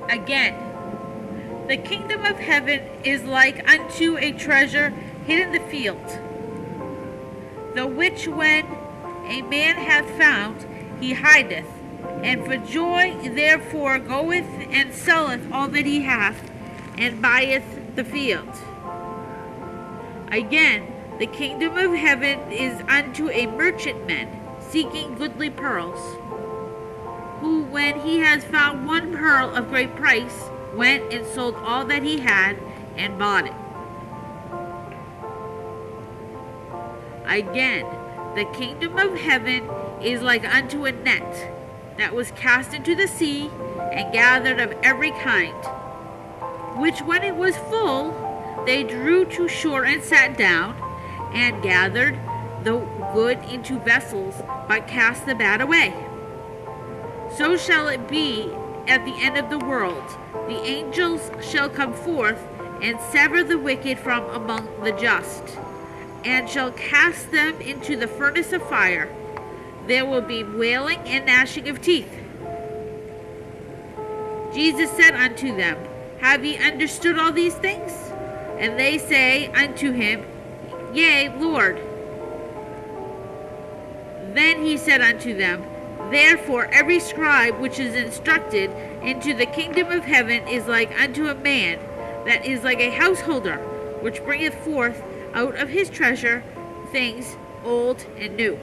Again, the kingdom of heaven is like unto a treasure hid in the field, the which when a man hath found, he hideth, and for joy therefore goeth and selleth all that he hath, and buyeth the field. Again, the kingdom of heaven is unto a merchantman seeking goodly pearls, who when he has found one pearl of great price, went and sold all that he had and bought it. Again, the kingdom of heaven is like unto a net that was cast into the sea and gathered of every kind, which when it was full, they drew to shore and sat down, and gathered the good into vessels, but cast the bad away. So shall it be at the end of the world. The angels shall come forth and sever the wicked from among the just, and shall cast them into the furnace of fire. There will be wailing and gnashing of teeth. Jesus said unto them, Have ye understood all these things? And they say unto him, Yea, Lord. Then he said unto them, Therefore every scribe which is instructed into the kingdom of heaven is like unto a man that is like a householder, which bringeth forth out of his treasure things old and new.